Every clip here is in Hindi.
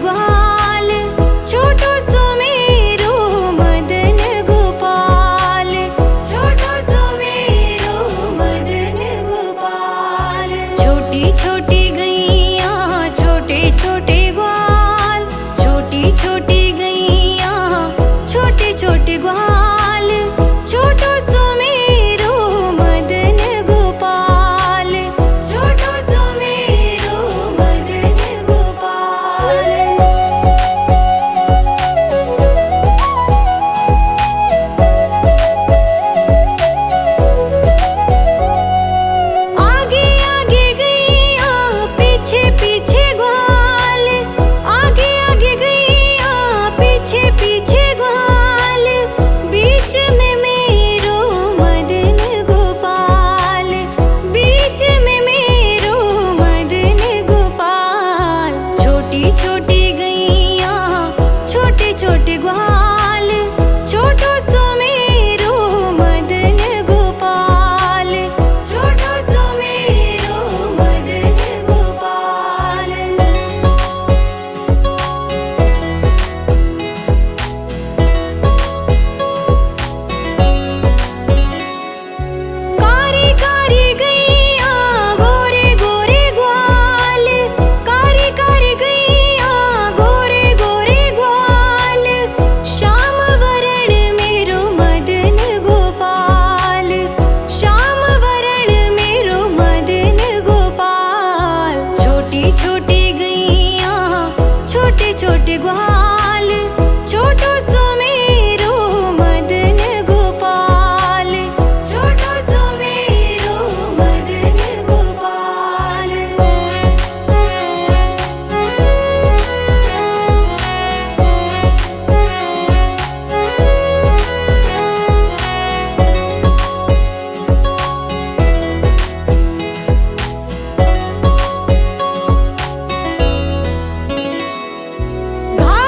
ग्वाल, छोटो सुमेरो मदन गोपाल, छोटो सुमेरो मदन गोपाल। छोटी छोटी गैया छोटे छोटे ग्वाल, छोटी छोटी गैया छोटे छोटे ग्वाल, छोटो सुमेरो मदन गोपाल, छोटो सुमेरो मदन गोपाल। आगे आगे गैया पीछे पीछे ग्वाल, आगे आगे गैया पीछे पीछे ग्वाल, बीच में मेरो मदन गोपाल, बीच में मेरो मदन गोपाल। छोटी छोटी गैया छोटे छोटे ग्वाल, छोटो सुमेरो मदन गोपाल, छोटो सुमेरो मदन गोपाल। कारी कारी गैया गोरे गोरे ग्वाल, कारी कारी गैया गोरे गोरे ग्वाल, श्याम वरण मेरो मदन गोपाल, श्याम वरण मेरो मदन गोपाल। छोटी छोटी गैया छोटे छोटे ग्वाल, छोटो सुमेरो मदन गोपाल, छोटो सुमेरो मदन गोपाल। घाट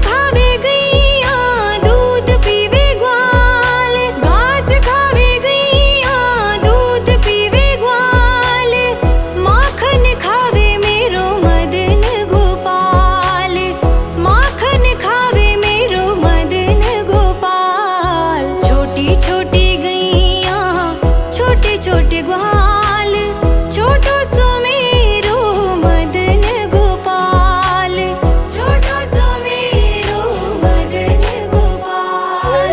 खावे गैया दूध पीवे ग्वाल, घास खावे गैया दूध पीवे ग्वाल, माखन खावे मेरो मदन गोपाल, माखन खावे मेरो मदन गोपाल। छोटी छोटी गैया छोटे छोटे ग्वाल, छोटो सो मेरो मदन गोपाल, छोटो सो मेरो मदन गोपाल।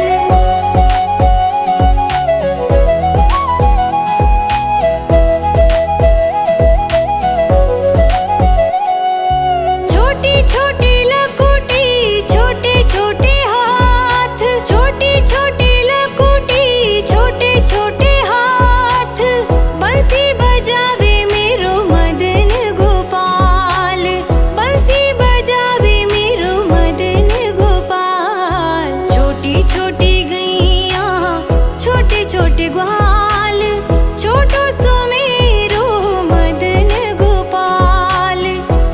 छोटी छोटी लकुटी छोटे छोटे हाथ, छोटी छोटी लकुटी छोटे छोटे हाथ, बंसी बजावे मेरो मदन गोपाल, बंसी बजावे मेरो मदन गोपाल। छोटी छोटी गैया छोटे छोटे ग्वाल, छोटो सो मेरो मदन गोपाल,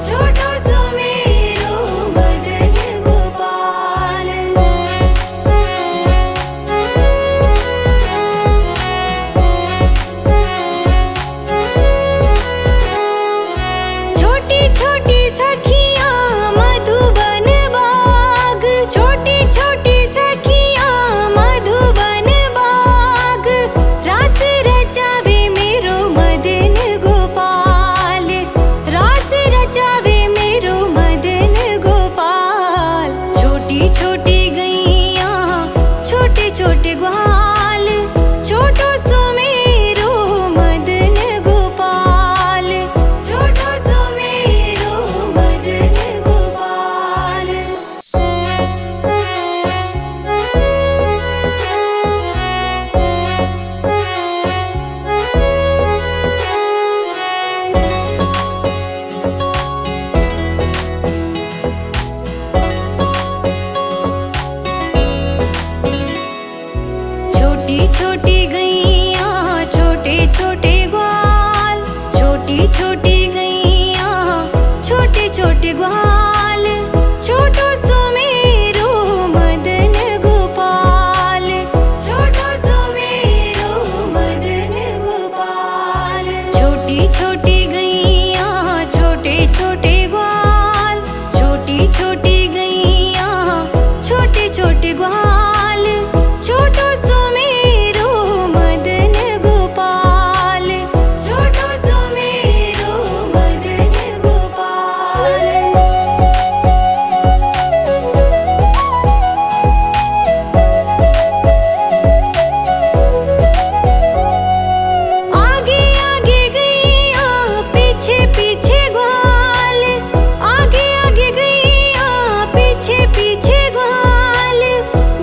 छोटो सो मेरो मदन गोपाल। छोटी छोटी सखियाँ मधुबन बाग, छोटी छोटी सखियाँ मधुबन बाग, रास रचावे मेरो मदन गोपाल, रास रचावे मेरो मदन गोपाल। छोटी छोटी गैया छोटे छोटे ग्वाल, छोटो सो मेरो मदन गोपाल, छोटो सो मेरो मदन गोपाल। छोटी छोटी गैया छोटे छोटे ग्वाल, छोटी छोटी गैया छोटे छोटे ग्वाल, छोटो सो मेरो मदन गोपाल, छोटो सो मेरो मदन गोपाल। छोटी छोटी गैया छोटे छोटे ग्वाल, छोटी छोटी गैया छोटे छोटे ग्वाल, छोटो सो मेरो मदन गोपाल, छोटो सो मेरो मदन गोपाल। आगे आगे गैया पीछे पीछे ग्वाल, आगे आगे गैया पीछे पीछे ग्वाल,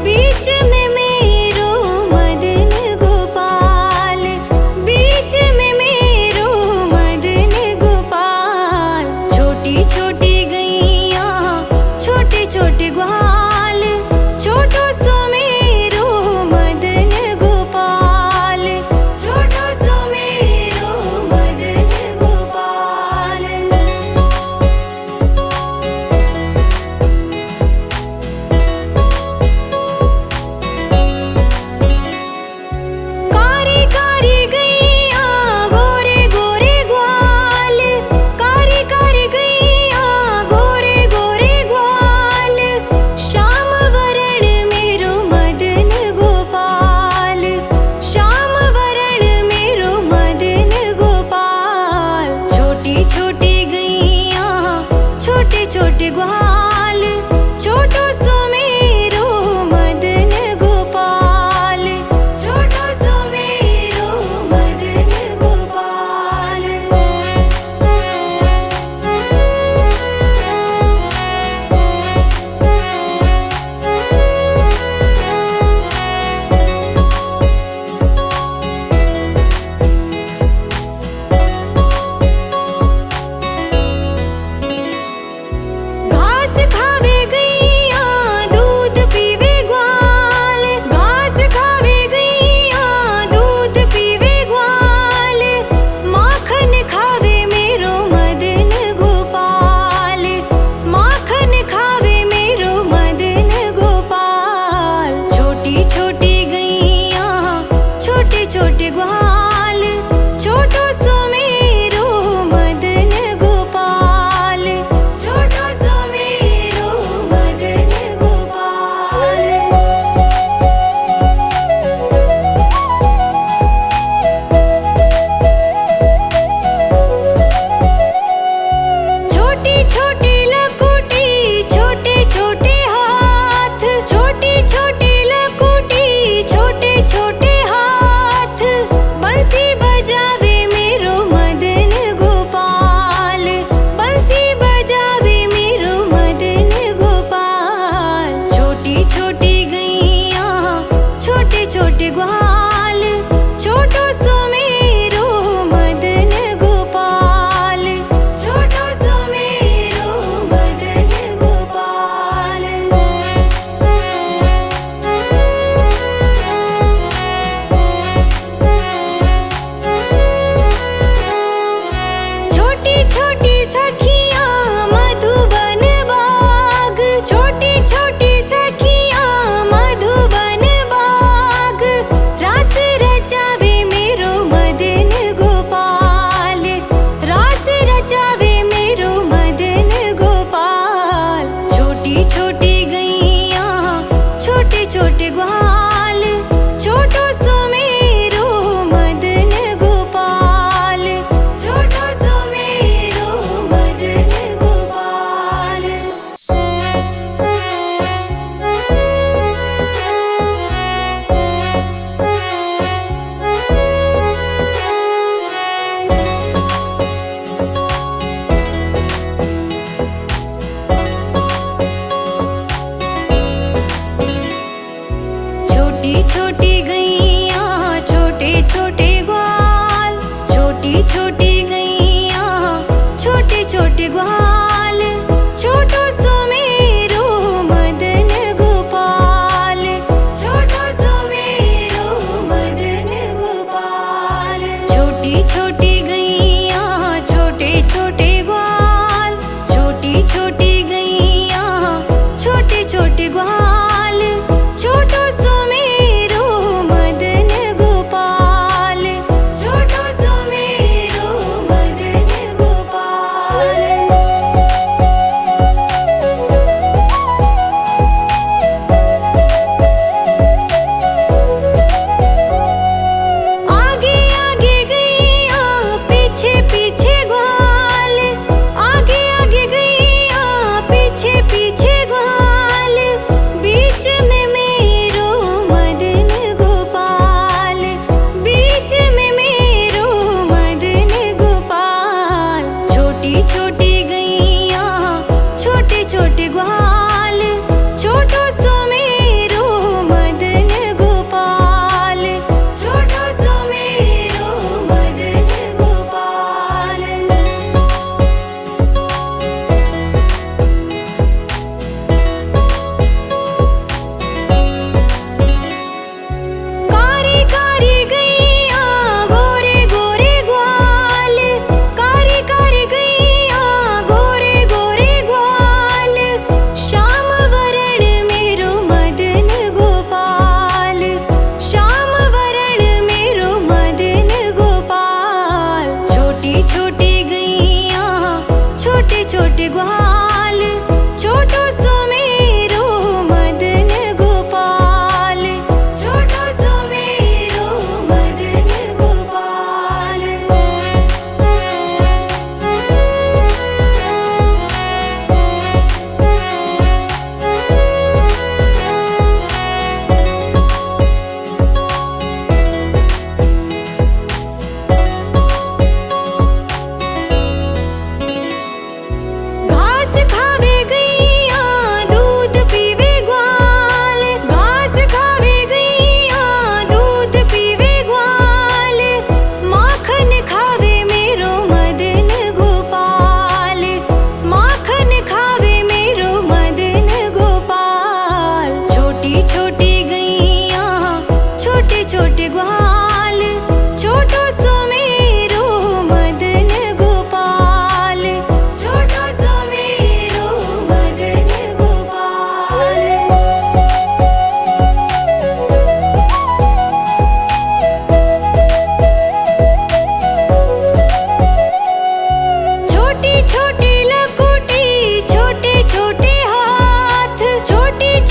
बीच में मेरो मदन गोपाल, बीच में मेरो मदन गोपाल। छोटी छोटी गैया छोटे छोटे ग्वाल, छोटो सो मेरो मदन गोपाल, छोटो सो मेरो मदन गोपाल। कारी कारी गैया गोरे गोरे ग्वाल, कारी कारी गैया गोरे गोरे ग्वाल, श्याम वरण मेरो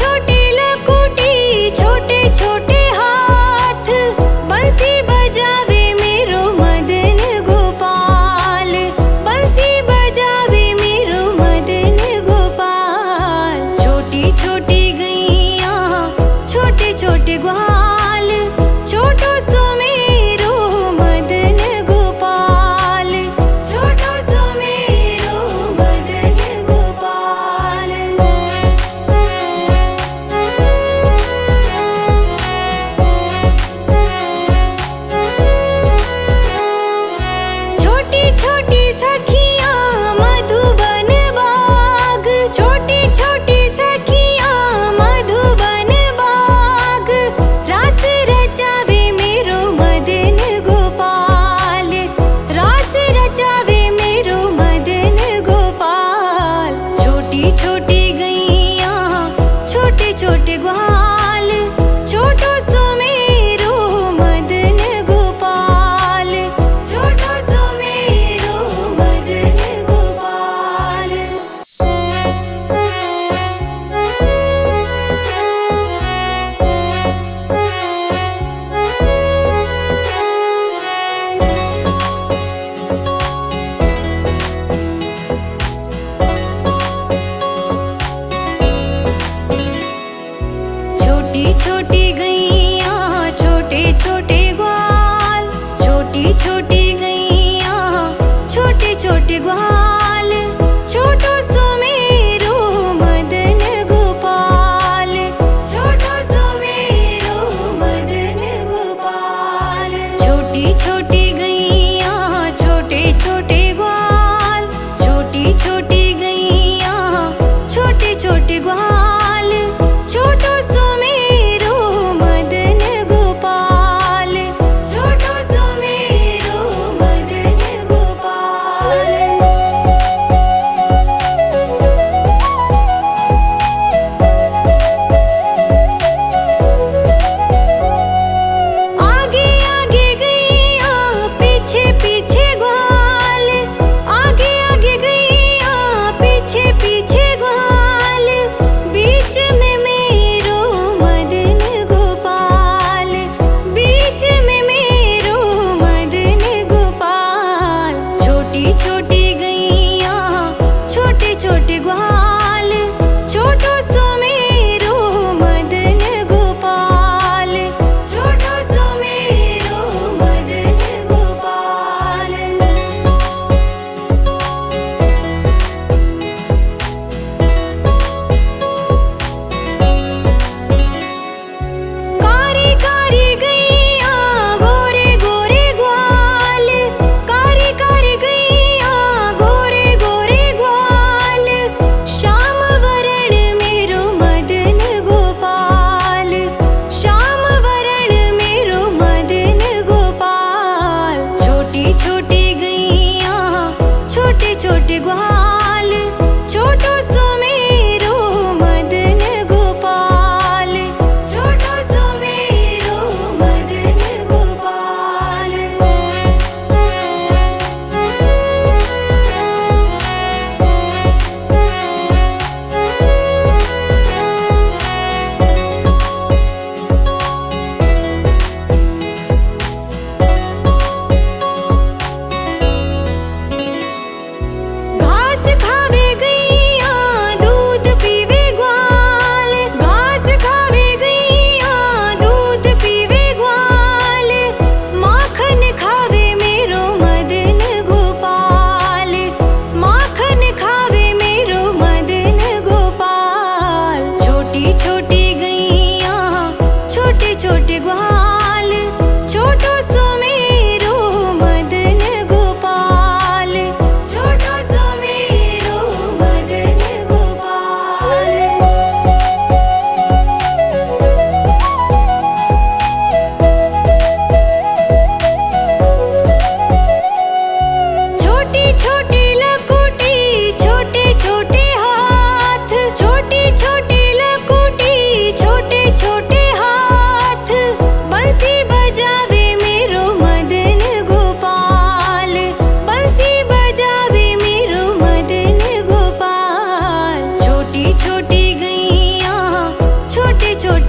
छोटे लकुटी छोटे छोटे हाथ, बंसी बजावे मेरो मदन गोपाल, बंसी बजावे मेरो मदन गोपाल। छोटी छोटी गैया छोटे छोटे ग्वाल, छोटो सो मेरो मदन गोपाल, छोटो सो मेरो मदन गोपाल। छोटी छोटी सखियाँ मधुबन बाग, छोटी छोटी सखियाँ मधुबन बाग, रास रचावे मेरो मदन गोपाल, रास रचावे मेरो मदन गोपाल। छोटी छोटी गैया छोटे छोटे ग्वाल, छोटो सो मेरो मदन गोपाल, छोटो सो मेरो मदन गोपाल।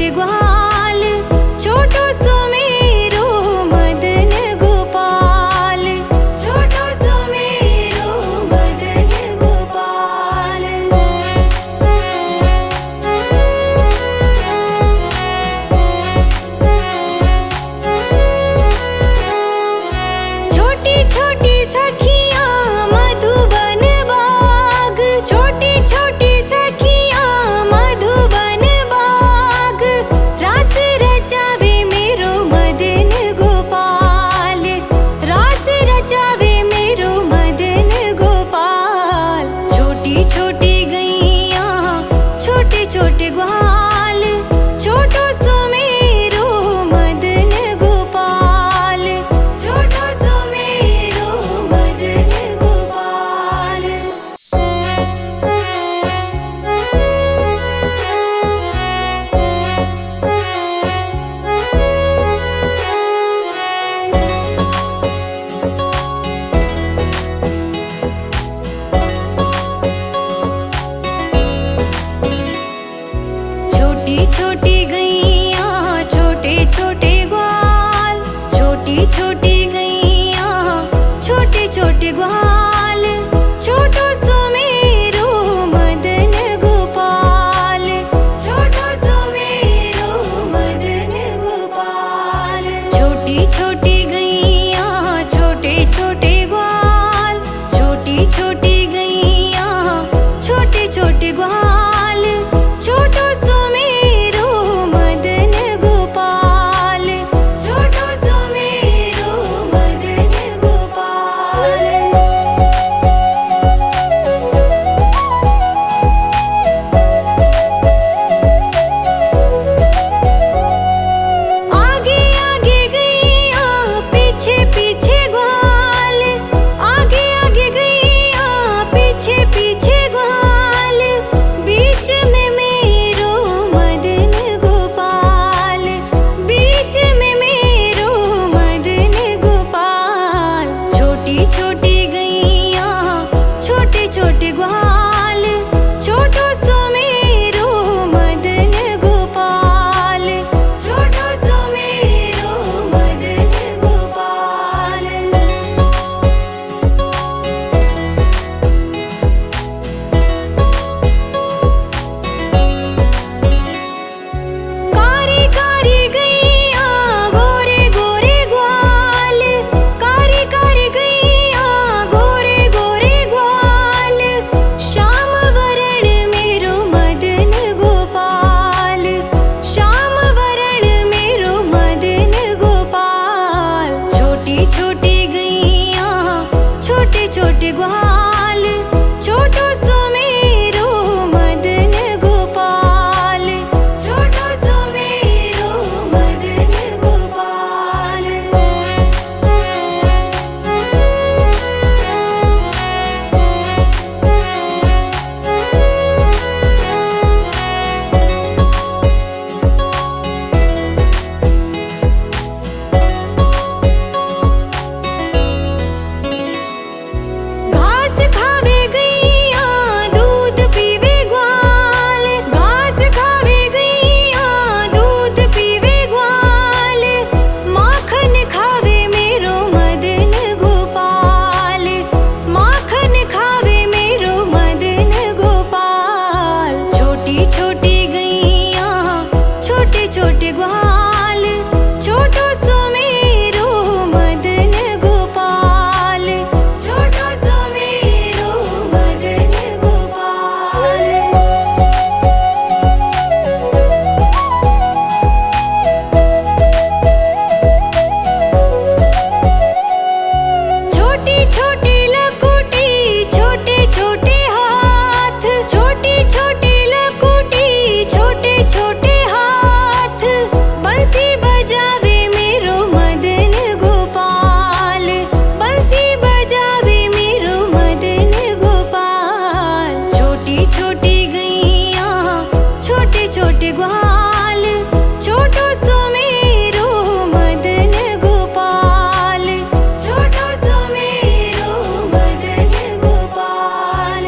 छोटे ग्वाल, छोटो सुमेरो मदन गोपाल, छोटो सुमेरो मदन गोपाल। छोटी छोटी सखियाँ मधुबन बाग, छोटी छोटी सखियाँ मधुबन बाग, रास रचावे मेरो मदन गोपाल, रास रचावे मेरो मदन गोपाल। छोटी छोटी गैया छोटे छोटे ग्वाल, छोटो सुमेरो मदन गोपाल, छोटो सुमेरो मदन गोपाल। छोटी छोटी गैया छोटे छोटे ग्वाल, छोटी छोटी गैया छोटे छोटे ग्वाल, छोटो सुमेरो मदन गोपाल, छोटो सुमेरो मदन गोपाल। छोटी छोटी गैया छोटे छोटे ग्वाल, छोटी छोटी गैया छोटे छोटे ग्वाल, छोटो सुमेरो मदन गोपाल, छोटो सुमेरो मदन गोपाल। आगे आगे गैया पीछे पीछे ग्वाल, आगे आगे गैया पीछे पीछे ग्वाल, बीच में मेरो मदन गोपाल, बीच में मेरो मदन गोपाल। छोटी छोटी गैया छोटे छोटे ग्वाल, छोटो सुमेरो मदन गोपाल, छोटो सुमेरो मदन गोपाल। कारी कारी गैया गोरे गोरे ग्वाल, कारी कारी गैया गोरे गोरे ग्वाल, श्याम वरण मेरो मदन गोपाल, श्याम वरण मेरो मदन गोपाल। छोटी छोटी गैया छोटे छोटे ग्वाल, छोटो सुमेरो मदन गोपाल, छोटो सुमेरो मदन गोपाल। घास खावे गैया दूध पीवे ग्वाल, घास खावे गैया दूध पीवे ग्वाल, माखन खावे मेरो मदन गोपाल, माखन खावे मेरो मदन गोपाल। छोटी छोटी गैया छोटे छोटे ग्वाल, छोटो सुमेरो मदन गोपाल, छोटो सुमेरो मदन गोपाल। छोटी छोटी लकुटी छोटे छोटे हाथ, छोटी छोटी लकुटी छोटे छोटे हाथ, बंसी बजावे मेरो मदन गोपाल, बंसी बजावे मेरो मदन गोपाल। छोटी छोटी गैया छोटे छोटे ग्वाल, छोटो सुमेरो मदन गोपाल, छोटो सुमेरो मदन गोपाल।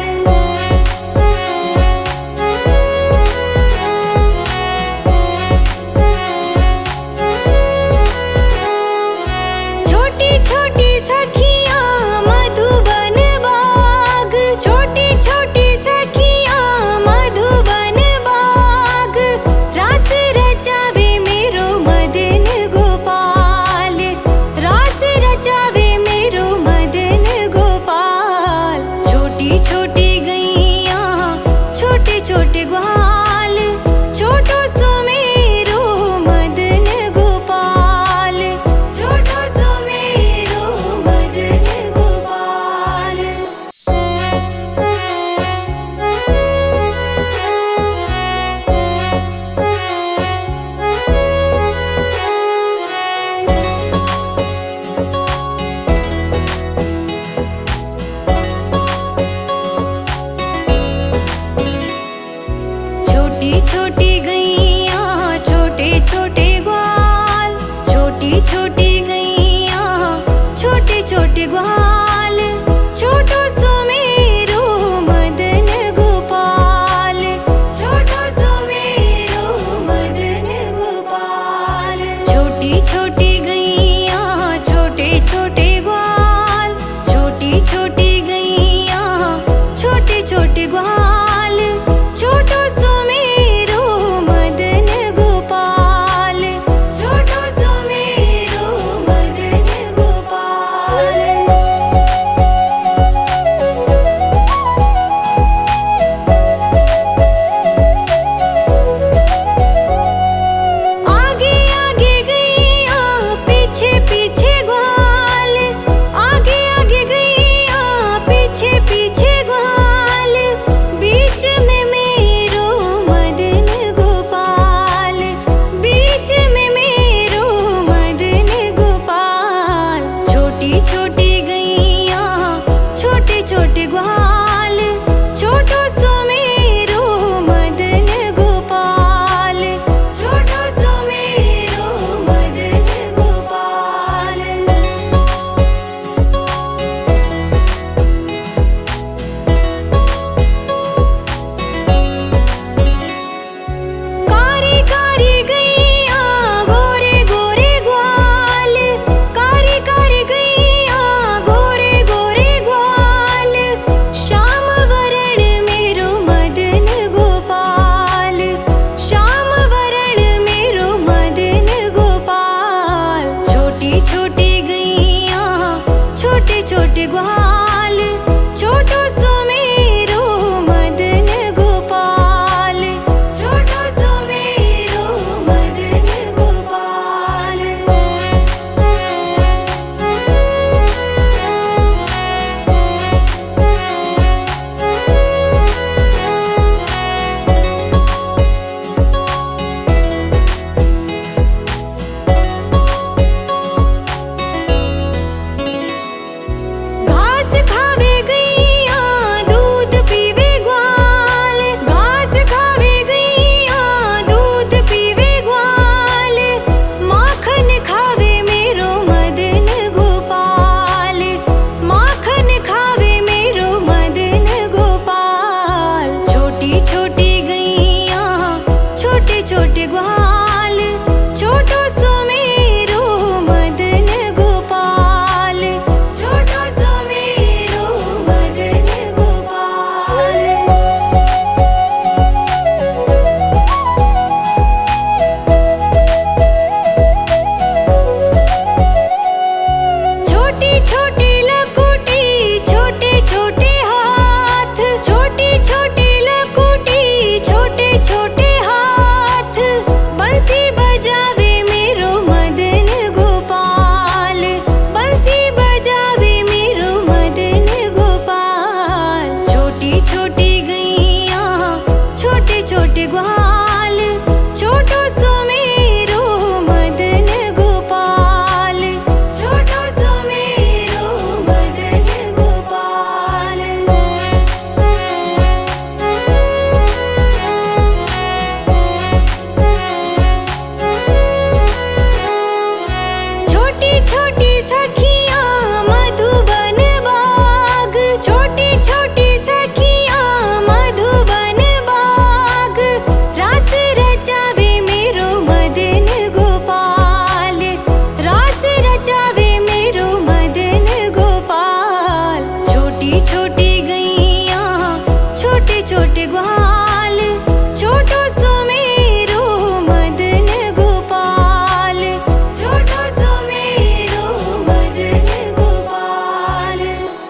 छोटे गुहार।